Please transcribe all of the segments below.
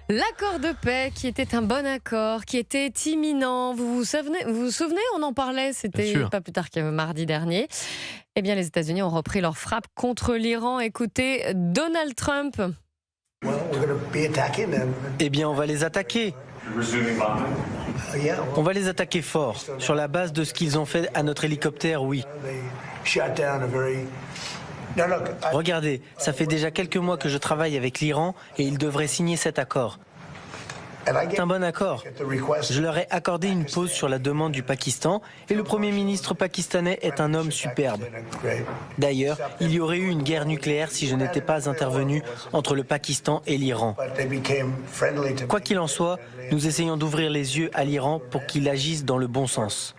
L'accord de paix qui était un bon accord, qui était imminent. Vous vous souvenez, on en parlait, c'était pas plus tard que mardi dernier. Eh bien, les États-Unis ont repris leur frappe contre l'Iran. Écoutez, Donald Trump. Eh bien, on va les attaquer. On va les attaquer fort, sur la base de ce qu'ils ont fait à notre hélicoptère, oui. Regardez, ça fait déjà quelques mois que je travaille avec l'Iran et ils devraient signer cet accord. C'est un bon accord. Je leur ai accordé une pause sur la demande du Pakistan et le Premier ministre pakistanais est un homme superbe. D'ailleurs, il y aurait eu une guerre nucléaire si je n'étais pas intervenu entre le Pakistan et l'Iran. Quoi qu'il en soit, nous essayons d'ouvrir les yeux à l'Iran pour qu'il agisse dans le bon sens.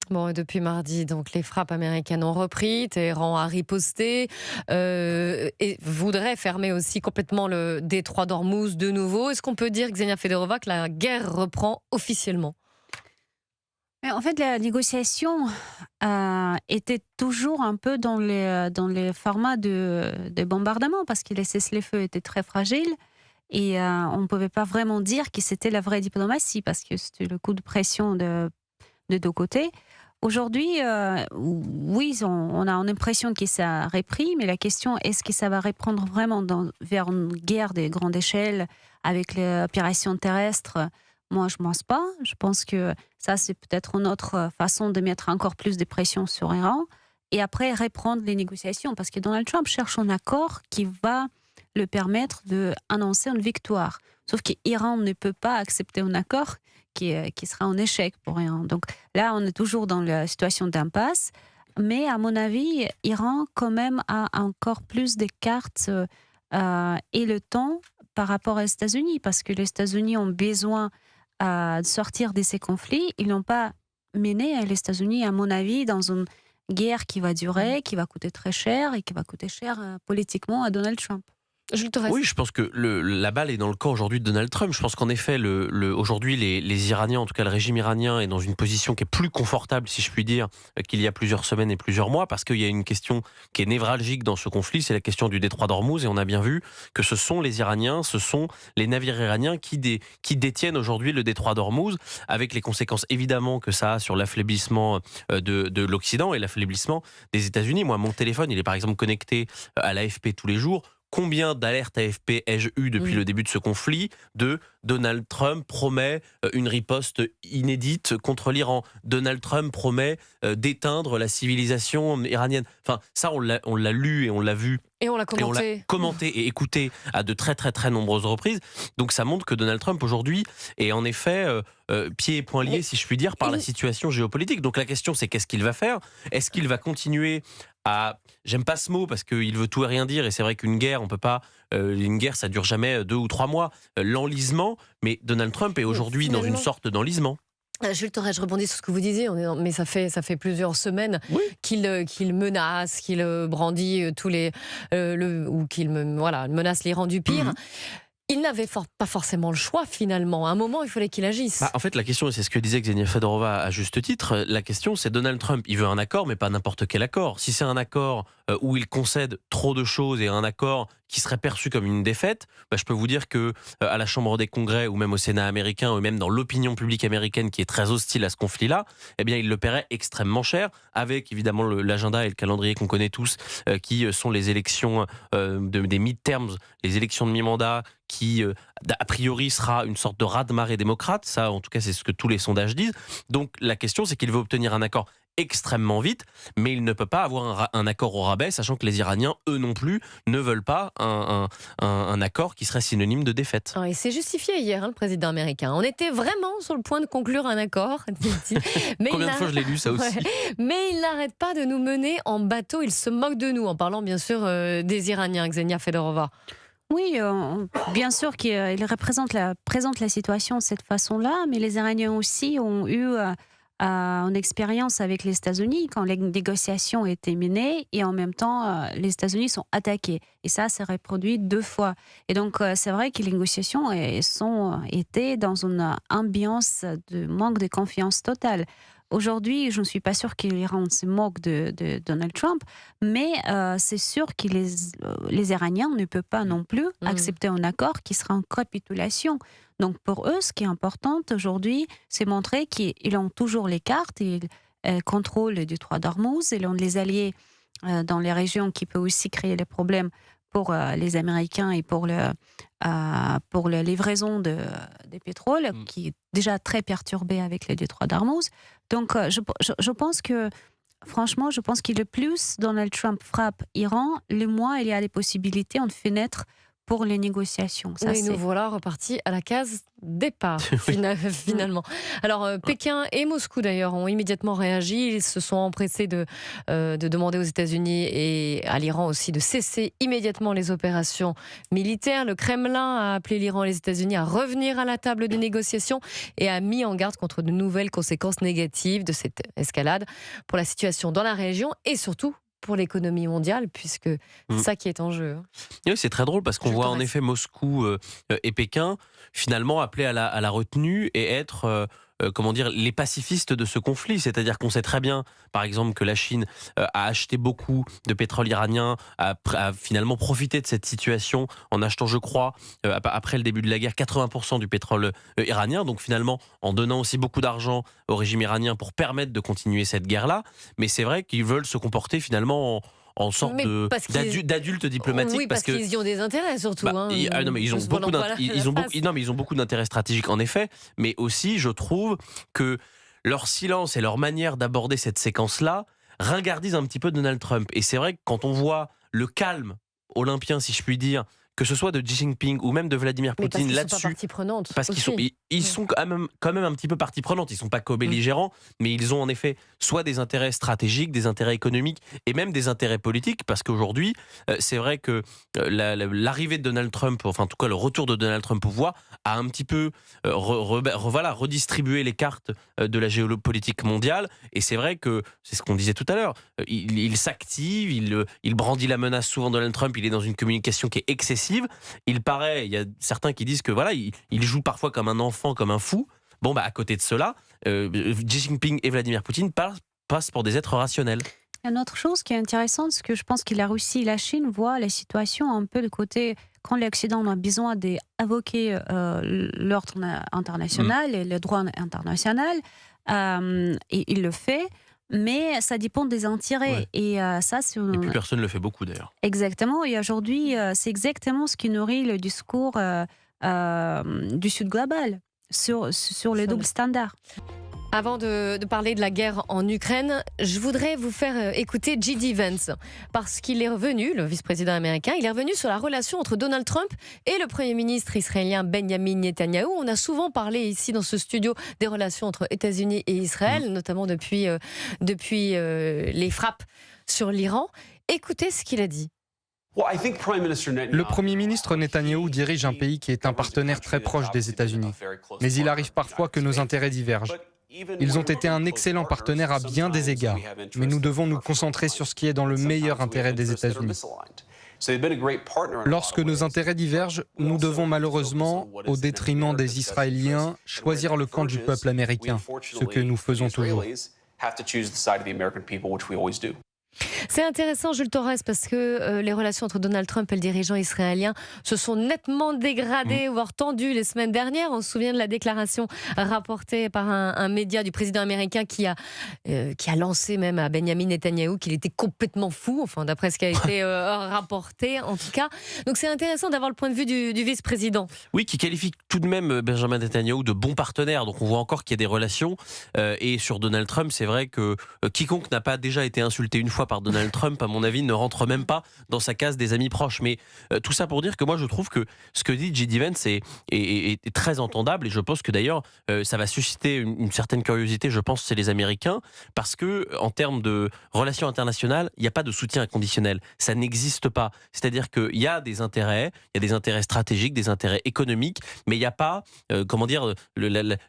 Bon, et depuis mardi, donc les frappes américaines ont repris. Téhéran a riposté et voudrait fermer aussi complètement le détroit d'Ormuz de nouveau. Est-ce qu'on peut dire, Ksenia Fedorova, que la guerre reprend officiellement? Mais en fait, la négociation était toujours un peu dans les formats de bombardement parce que les cessez-le-feu étaient très fragiles et on ne pouvait pas vraiment dire que c'était la vraie diplomatie parce que c'était le coup de pression de deux côtés. Aujourd'hui, oui, on a l'impression que ça a repris, mais la question, est-ce que ça va reprendre vraiment vers une guerre de grande échelle avec les opérations terrestres? Moi, je ne pense pas. Je pense que ça, c'est peut-être une autre façon de mettre encore plus de pression sur l'Iran et après reprendre les négociations, parce que Donald Trump cherche un accord qui va le permettre d'annoncer une victoire. Sauf que l'Iran ne peut pas accepter un accord qui sera un échec pour rien. Donc là, on est toujours dans la situation d'impasse. Mais à mon avis, l'Iran quand même a encore plus de cartes et le temps par rapport aux États-Unis, parce que les États-Unis ont besoin de sortir de ces conflits. Ils n'ont pas mené les États-Unis, à mon avis, dans une guerre qui va durer, qui va coûter très cher et qui va coûter cher politiquement à Donald Trump. Oui, je pense que la balle est dans le camp aujourd'hui de Donald Trump. Je pense qu'en effet, aujourd'hui, les Iraniens, en tout cas le régime iranien, est dans une position qui est plus confortable, si je puis dire, qu'il y a plusieurs semaines et plusieurs mois, parce qu'il y a une question qui est névralgique dans ce conflit, c'est la question du détroit d'Ormuz, et on a bien vu que ce sont les Iraniens, ce sont les navires iraniens qui détiennent aujourd'hui le détroit d'Ormuz, avec les conséquences évidemment que ça a sur l'affaiblissement de l'Occident et l'affaiblissement des États-Unis. Moi, mon téléphone, il est par exemple connecté à l'AFP tous les jours. Combien d'alertes AFP ai-je eu depuis le début de ce conflit de Donald Trump promet une riposte inédite contre l'Iran. Donald Trump promet d'éteindre la civilisation iranienne. Enfin, ça, on l'a lu et on l'a vu. Et on l'a commenté. Et on l'a commenté et écouté à de très très très nombreuses reprises. Donc ça montre que Donald Trump aujourd'hui est en effet pieds et poings liés, si je puis dire, par la situation géopolitique. Donc la question, c'est qu'est-ce qu'il va faire? Est-ce qu'il va continuer à... J'aime pas ce mot parce qu'il veut tout et rien dire, et c'est vrai qu'une guerre, on peut pas... une guerre, ça dure jamais 2 ou 3 mois. L'enlisement, mais Donald Trump est aujourd'hui dans une sorte d'enlisement. Jules Torres, je rebondis sur ce que vous disiez, mais ça fait plusieurs semaines qu'il menace, qu'il brandit ou qu'il menace l'Iran du pire. Il n'avait pas forcément le choix finalement. À un moment, il fallait qu'il agisse. En fait, la question, et c'est ce que disait Ksenia Fedorova à juste titre, la question c'est Donald Trump, il veut un accord, mais pas n'importe quel accord. Si c'est un accord où il concède trop de choses et un accord qui serait perçu comme une défaite, je peux vous dire que à la Chambre des Congrès ou même au Sénat américain ou même dans l'opinion publique américaine qui est très hostile à ce conflit-là, eh bien il le paierait extrêmement cher, avec évidemment l'agenda et le calendrier qu'on connaît tous, qui sont les élections des midterms, les élections de mi-mandat, qui a priori sera une sorte de raz-de-marée démocrate. Ça, en tout cas, c'est ce que tous les sondages disent. Donc la question, c'est qu'il veut obtenir un accord extrêmement vite, mais il ne peut pas avoir un accord au rabais, sachant que les Iraniens, eux non plus, ne veulent pas un accord qui serait synonyme de défaite. Il s'est justifié hier, le président américain. On était vraiment sur le point de conclure un accord. Mais combien de fois je l'ai lu, ça aussi. Mais il n'arrête pas de nous mener en bateau. Il se moque de nous, en parlant bien sûr des Iraniens, Ksenia Fedorova. Oui, bien sûr qu'il présente la situation de cette façon-là, mais les Iraniens aussi ont eu une expérience avec les États-Unis quand les négociations étaient menées et en même temps les États-Unis sont attaqués. Et ça s'est reproduit 2 fois. Et donc c'est vrai que les négociations étaient dans une ambiance de manque de confiance totale. aujourd'hui, je ne suis pas sûre que l'Iran se moque de Donald Trump, mais c'est sûr que les Iraniens ne peuvent pas non plus accepter un accord qui sera une capitulation. Donc pour eux, ce qui est important aujourd'hui, c'est montrer qu'ils ont toujours les cartes, ils contrôlent le détroit d'Ormuz, ils ont les alliés dans les régions qui peuvent aussi créer des problèmes pour les Américains et pour la livraison des pétroles, qui est déjà très perturbée avec le détroit d'Ormuz. Donc je pense que, franchement, je pense que le plus Donald Trump frappe Iran, le moins il y a des possibilités, une fenêtre pour les négociations. Ça, nous voilà repartis à la case départ, finalement. Alors, Pékin et Moscou, d'ailleurs, ont immédiatement réagi. Ils se sont empressés de demander aux États-Unis et à l'Iran aussi de cesser immédiatement les opérations militaires. Le Kremlin a appelé l'Iran et les États-Unis à revenir à la table des négociations et a mis en garde contre de nouvelles conséquences négatives de cette escalade pour la situation dans la région et surtout pour l'économie mondiale, puisque c'est ça qui est en jeu. Oui, c'est très drôle parce qu'on voit en effet Moscou et Pékin finalement appeler à la retenue et être les pacifistes de ce conflit. C'est-à-dire qu'on sait très bien, par exemple, que la Chine a acheté beaucoup de pétrole iranien, a finalement profité de cette situation en achetant, je crois, après le début de la guerre, 80% du pétrole iranien. Donc finalement, en donnant aussi beaucoup d'argent au régime iranien pour permettre de continuer cette guerre-là. Mais c'est vrai qu'ils veulent se comporter finalement en sorte d'adultes diplomatiques. Oui, parce qu'ils y ont des intérêts surtout. Ils ont beaucoup d'intérêts stratégiques en effet, mais aussi je trouve que leur silence et leur manière d'aborder cette séquence-là ringardisent un petit peu Donald Trump. Et c'est vrai que quand on voit le calme olympien, si je puis dire, que ce soit de Xi Jinping ou même de Vladimir Poutine là-dessus, parce qu'ils sont quand même un petit peu partie prenante. Ils sont pas co-belligérants, mais ils ont en effet soit des intérêts stratégiques, des intérêts économiques et même des intérêts politiques. Parce qu'aujourd'hui, c'est vrai que l'arrivée de Donald Trump, enfin en tout cas le retour de Donald Trump au pouvoir, a un petit peu redistribué les cartes de la géopolitique mondiale. Et c'est vrai que c'est ce qu'on disait tout à l'heure. Il s'active, il brandit la menace souvent. Donald Trump, il est dans une communication qui est excessive. Il paraît, il y a certains qui disent que il joue parfois comme un enfant, comme un fou. Bon, à côté de cela, Xi Jinping et Vladimir Poutine passent pour des êtres rationnels. Une autre chose qui est intéressante, c'est que je pense que la Russie et la Chine voient la situation un peu de côté. Quand l'Occident a besoin d'évoquer l'ordre international et le droit international, et il le fait. Mais ça dépend des intérêts. Et et puis personne ne le fait beaucoup d'ailleurs. Exactement. Et aujourd'hui, c'est exactement ce qui nourrit le discours du Sud global sur le double standard. Avant de parler de la guerre en Ukraine, je voudrais vous faire écouter J.D. Vance, parce qu'il est revenu, le vice-président américain, il est revenu sur la relation entre Donald Trump et le Premier ministre israélien Benjamin Netanyahou. On a souvent parlé ici dans ce studio des relations entre États-Unis et Israël, notamment depuis les frappes sur l'Iran. Écoutez ce qu'il a dit. Le Premier ministre Netanyahou dirige un pays qui est un partenaire très proche des États-Unis. Mais il arrive parfois que nos intérêts divergent. Ils ont été un excellent partenaire à bien des égards, mais nous devons nous concentrer sur ce qui est dans le meilleur intérêt des États-Unis. Lorsque nos intérêts divergent, nous devons malheureusement, au détriment des Israéliens, choisir le camp du peuple américain, ce que nous faisons toujours. C'est intéressant, Jules Torres, parce que les relations entre Donald Trump et le dirigeant israélien se sont nettement dégradées, voire tendues les semaines dernières. On se souvient de la déclaration rapportée par un média du président américain qui a lancé même à Benjamin Netanyahou qu'il était complètement fou, enfin d'après ce qui a été rapporté en tout cas. Donc c'est intéressant d'avoir le point de vue du vice-président. Oui, qui qualifie tout de même Benjamin Netanyahou de bon partenaire. Donc on voit encore qu'il y a des relations. Et sur Donald Trump, c'est vrai que quiconque n'a pas déjà été insulté une fois par Donald Trump, à mon avis, ne rentre même pas dans sa case des amis proches. Mais tout ça pour dire que moi, je trouve que ce que dit J.D. Vance est très entendable. Et je pense que d'ailleurs, ça va susciter une certaine curiosité, je pense, chez les Américains. Parce que en termes de relations internationales, il n'y a pas de soutien inconditionnel. Ça n'existe pas. C'est-à-dire qu'il y a des intérêts, il y a des intérêts stratégiques, des intérêts économiques, mais il n'y a pas,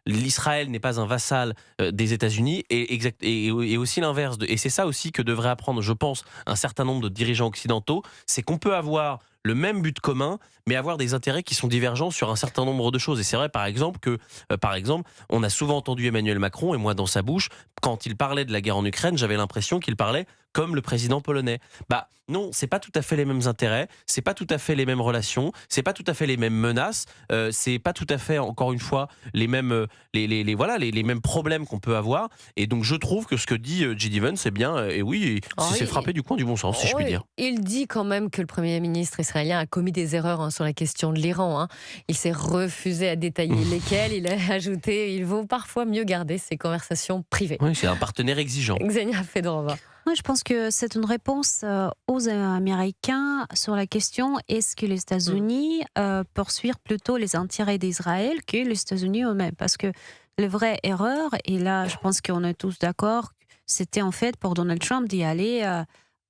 l'Israël n'est pas un vassal des États-Unis et aussi l'inverse. Et c'est ça aussi que devrait apprendre, je pense, un certain nombre de dirigeants occidentaux, c'est qu'on peut avoir le même but commun, mais avoir des intérêts qui sont divergents sur un certain nombre de choses. Et c'est vrai, par exemple, que, on a souvent entendu Emmanuel Macron, et moi dans sa bouche, quand il parlait de la guerre en Ukraine, j'avais l'impression qu'il parlait comme le président polonais. Bah non, c'est pas tout à fait les mêmes intérêts, c'est pas tout à fait les mêmes relations, c'est pas tout à fait les mêmes menaces, c'est pas tout à fait, encore une fois, les mêmes, les mêmes problèmes qu'on peut avoir. Et donc je trouve que ce que dit J.D. Vance, c'est bien, et oui, c'est frappé du coin du bon sens, si je puis dire. Il dit quand même que le Premier ministre israélien a commis des erreurs sur la question de l'Iran. Il s'est refusé à détailler lesquelles. Il a ajouté il vaut parfois mieux garder ses conversations privées. Oui, c'est un partenaire exigeant. Xenia Fedorova. Moi, je pense que c'est une réponse aux Américains sur la question est-ce que les États-Unis poursuivent plutôt les intérêts d'Israël que les États-Unis eux-mêmes. Parce que la vraie erreur, et là je pense qu'on est tous d'accord, c'était en fait pour Donald Trump d'y aller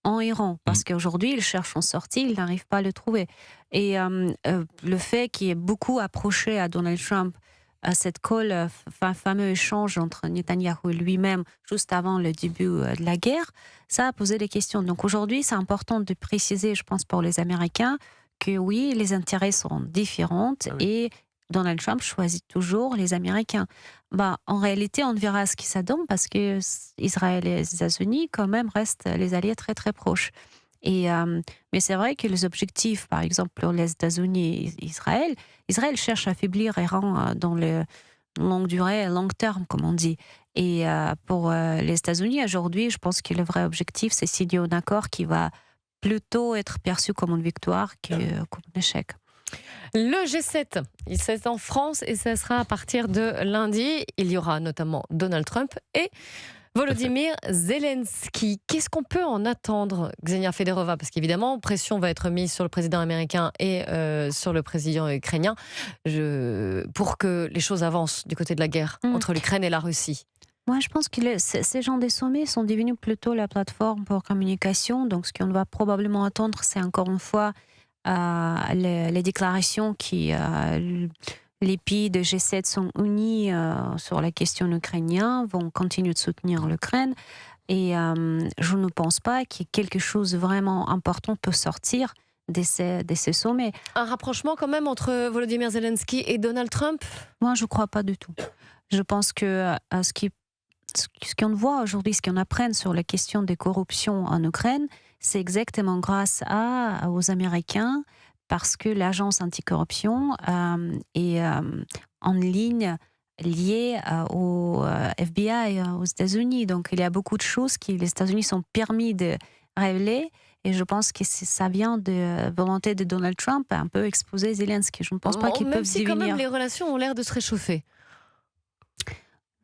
en Iran. Parce qu'aujourd'hui, il cherche une sortie, il n'arrive pas à le trouver. Et le fait qu'il y ait beaucoup approché à Donald Trump à cette call, fameux échange entre Netanyahou et lui-même juste avant le début de la guerre, ça a posé des questions. Donc aujourd'hui, c'est important de préciser, je pense, pour les Américains, que oui, les intérêts sont différents et Donald Trump choisit toujours les Américains. En réalité, on verra ce qui ça donne parce que Israël et les États-Unis, quand même, restent les alliés très très proches. Mais c'est vrai que les objectifs, par exemple, pour les États-Unis et Israël cherche à affaiblir l'Iran dans le longue durée, long terme, comme on dit. Et pour les États-Unis, aujourd'hui, je pense que le vrai objectif, c'est signer un accord qui va plutôt être perçu comme une victoire que comme un échec. Le G7, c'est en France et ça sera à partir de lundi. Il y aura notamment Donald Trump et Volodymyr Zelensky. Qu'est-ce qu'on peut en attendre, Xenia Fedorova? Parce qu'évidemment, pression va être mise sur le président américain et sur le président ukrainien pour que les choses avancent du côté de la guerre entre l'Ukraine et la Russie. Moi, je pense que ces genres de sommets sont devenus plutôt la plateforme pour communication. Donc, ce qu'on va probablement attendre, c'est encore une fois les déclarations qui... les pays de G7 sont unis sur la question ukrainienne, vont continuer de soutenir l'Ukraine. Et je ne pense pas que quelque chose de vraiment important peut sortir de ces sommets. Un rapprochement quand même entre Volodymyr Zelensky et Donald Trump? Moi, je ne crois pas du tout. Je pense que ce qu'on voit aujourd'hui, ce qu'on apprend sur la question des corruptions en Ukraine, c'est exactement grâce aux Américains, parce que l'agence anticorruption est en ligne liée au FBI aux États-Unis. Donc il y a beaucoup de choses que les États-Unis sont permis de révéler. Et je pense que ça vient de volonté de Donald Trump à un peu exposer Zelensky. Je ne pense pas qu'ils peuvent diviser. Même si quand même les relations ont l'air de se réchauffer.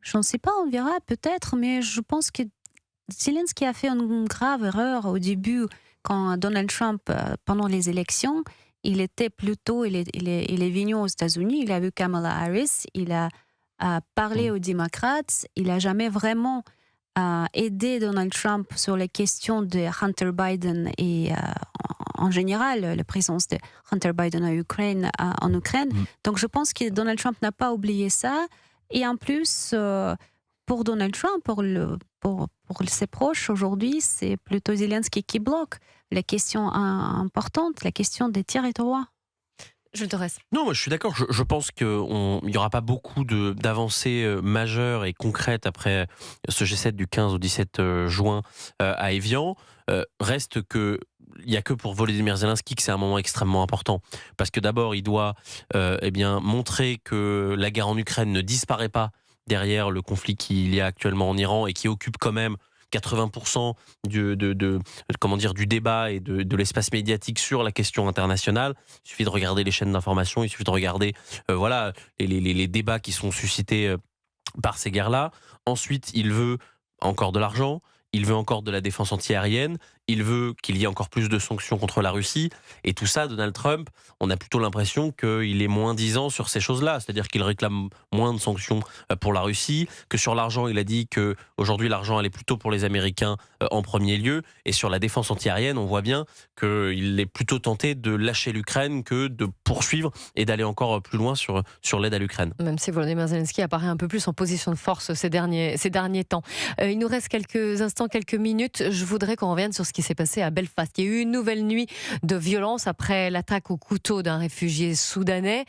Je ne sais pas, on verra peut-être, mais je pense que Zelensky a fait une grave erreur au début quand Donald Trump, pendant les élections, il était plutôt, il est venu aux États-Unis, il a vu Kamala Harris, il a parlé aux démocrates, il n'a jamais vraiment aidé Donald Trump sur les questions de Hunter Biden et en général la présence de Hunter Biden en Ukraine. Donc je pense que Donald Trump n'a pas oublié ça. Et en plus, pour Donald Trump, pour ses proches aujourd'hui, c'est plutôt Zelensky qui bloque la question importante, la question des territoires. Je te reste. Non, moi je suis d'accord. Je pense qu'il n'y aura pas beaucoup d'avancées majeures et concrètes après ce G7 du 15 au 17 juin à Évian. Reste que il n'y a que pour Volodymyr Zelensky que c'est un moment extrêmement important. Parce que d'abord, il doit montrer que la guerre en Ukraine ne disparaît pas derrière le conflit qu'il y a actuellement en Iran et qui occupe quand même 80% du débat et de l'espace médiatique sur la question internationale. Il suffit de regarder les chaînes d'information, il suffit de regarder les débats qui sont suscités par ces guerres-là. Ensuite, il veut encore de l'argent, il veut encore de la défense antiaérienne, il veut qu'il y ait encore plus de sanctions contre la Russie. Et tout ça, Donald Trump, on a plutôt l'impression qu'il est moins disant sur ces choses-là. C'est-à-dire qu'il réclame moins de sanctions pour la Russie, que sur l'argent, il a dit qu'aujourd'hui, l'argent allait plutôt pour les Américains en premier lieu. Et sur la défense antiaérienne, on voit bien qu'il est plutôt tenté de lâcher l'Ukraine que de poursuivre et d'aller encore plus loin sur l'aide à l'Ukraine. Même si Volodymyr Zelensky apparaît un peu plus en position de force ces derniers temps. Il nous reste quelques instants, quelques minutes. Je voudrais qu'on revienne sur ce qui qui s'est passé à Belfast. Il y a eu une nouvelle nuit de violence après l'attaque au couteau d'un réfugié soudanais.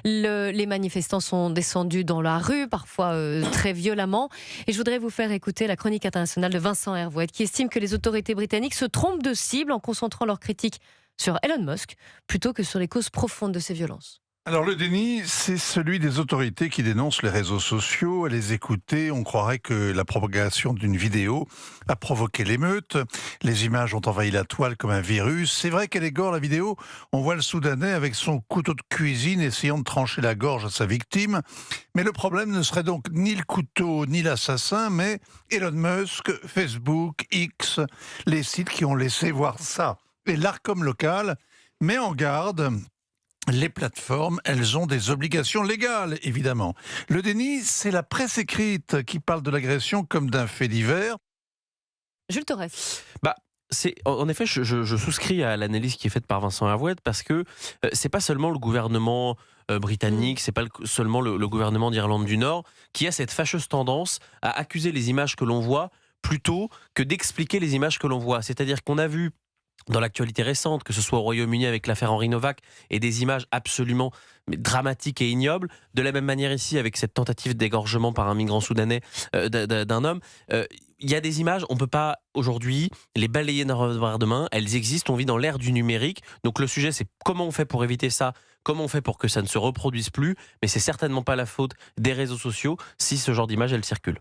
Les manifestants sont descendus dans la rue, parfois très violemment. Et je voudrais vous faire écouter la chronique internationale de Vincent Hervouet, qui estime que les autorités britanniques se trompent de cible en concentrant leurs critiques sur Elon Musk plutôt que sur les causes profondes de ces violences. Alors le déni, c'est celui des autorités qui dénoncent les réseaux sociaux. À les écouter, on croirait que la propagation d'une vidéo a provoqué l'émeute. Les images ont envahi la toile comme un virus. C'est vrai qu'elle égore la vidéo. On voit le Soudanais avec son couteau de cuisine essayant de trancher la gorge à sa victime. Mais le problème ne serait donc ni le couteau ni l'assassin, mais Elon Musk, Facebook, X, les sites qui ont laissé voir ça. Et l'Arcom local met en garde. Les plateformes, elles ont des obligations légales, évidemment. Le déni, c'est la presse écrite qui parle de l'agression comme d'un fait divers. Jules Torres. En effet, je souscris à l'analyse qui est faite par Vincent Hervouet parce que c'est pas seulement le gouvernement britannique, c'est pas seulement le gouvernement d'Irlande du Nord qui a cette fâcheuse tendance à accuser les images que l'on voit plutôt que d'expliquer les images que l'on voit. C'est-à-dire qu'on a vu dans l'actualité récente, que ce soit au Royaume-Uni avec l'affaire Henri Novak et des images absolument dramatiques et ignobles, de la même manière ici avec cette tentative d'égorgement par un migrant soudanais d'un homme, il y a des images, on ne peut pas aujourd'hui les balayer d'un revers de main, elles existent, on vit dans l'ère du numérique, donc le sujet c'est comment on fait pour éviter ça, comment on fait pour que ça ne se reproduise plus, mais c'est certainement pas la faute des réseaux sociaux si ce genre d'image elle circule.